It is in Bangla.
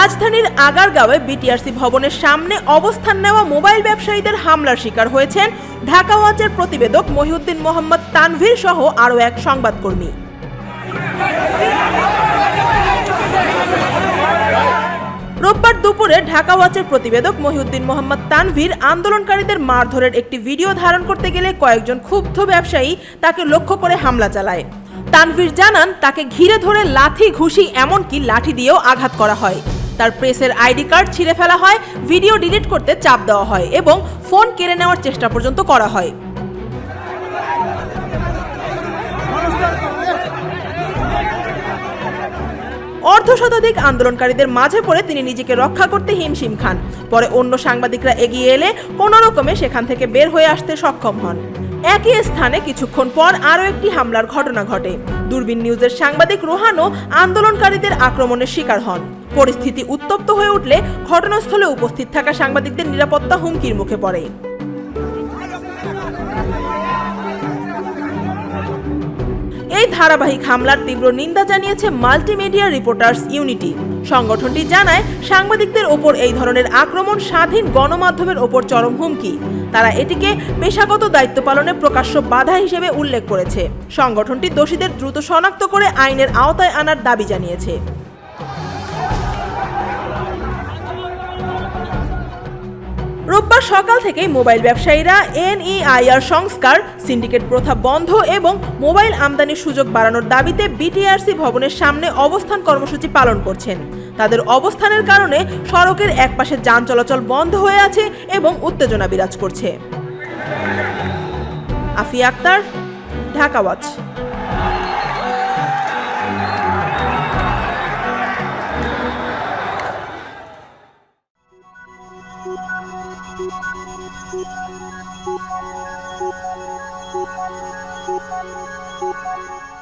রাজধানীর আগারগাঁওয়ে বিটিআরসি ভবনের সামনে অবস্থান নেওয়া মোবাইল ব্যবসায়ীদের হামলার শিকার হয়েছেন ঢাকা ওয়াচের প্রতিবেদক মহিউদ্দিন মোহাম্মদ তানভীর সহ আরও এক সংবাদকর্মী। রোববার দুপুরে ঢাকা ওয়াচের প্রতিবেদক মহিউদ্দিন মোহাম্মদ তানভীর আন্দোলনকারীদের মারধরের একটি ভিডিও ধারণ করতে গেলে কয়েকজন ক্ষুব্ধ ব্যবসায়ী তাকে লক্ষ্য করে হামলা চালায়। তানভীর জানান, তাকে ঘিরে ধরে লাথি, ঘুষি, এমনকি লাঠি দিয়েও আঘাত করা হয়। তার প্রেসের আইডি কার্ড ছিঁড়ে ফেলা হয়, ভিডিও ডিলিট করতে চাপ দেওয়া হয় এবং ফোন কেড়ে নেওয়ার চেষ্টা পর্যন্ত করা হয়। অর্ধশতাধিক আন্দোলনকারীদের মাঝে পড়ে তিনি নিজেকে রক্ষা করতে হিমশিম খান। পরে অন্য সাংবাদিকরা এগিয়ে এলে কোনো রকমে সেখান থেকে বের হয়ে আসতে সক্ষম হন। একই স্থানে কিছুক্ষণ পর আরও একটি হামলার ঘটনা ঘটে। দূরবীন নিউজের সাংবাদিক রোহানও আন্দোলনকারীদের আক্রমণের শিকার হন। পরিস্থিতি উত্তপ্ত হয়ে উঠলে ঘটনাস্থলে উপস্থিত থাকা সাংবাদিকদের নিরাপত্তা হুমকির মুখে পড়ে। এই ধারাবাহিক হামলার তীব্র নিন্দা জানিয়েছে মাল্টিমিডিয়া রিপোর্টার্স ইউনিটি। সংগঠনটি জানায়, সাংবাদিকদের ওপর এই ধরনের আক্রমণ স্বাধীন গণমাধ্যমের ওপর চরম হুমকি। তারা এটিকে পেশাগত দায়িত্ব পালনে প্রকাশ্য বাধা হিসেবে উল্লেখ করেছে। সংগঠনটি দোষীদের দ্রুত শনাক্ত করে আইনের আওতায় আনার দাবি জানিয়েছে। রোববার সকাল থেকেই মোবাইল ব্যবসায়ীরা এনইআইআর সংস্কার, সিন্ডিকেট প্রথা বন্ধ এবং মোবাইল আমদানির সুযোগ বাড়ানোর দাবিতে বিটিআরসি ভবনের সামনে অবস্থান কর্মসূচি পালন করছেন। তাদের অবস্থানের কারণে সড়কের একপাশে যান চলাচল বন্ধ হয়ে আছে এবং উত্তেজনা বিরাজ করছে। Afia Akter, Dhaka watch. Thank you.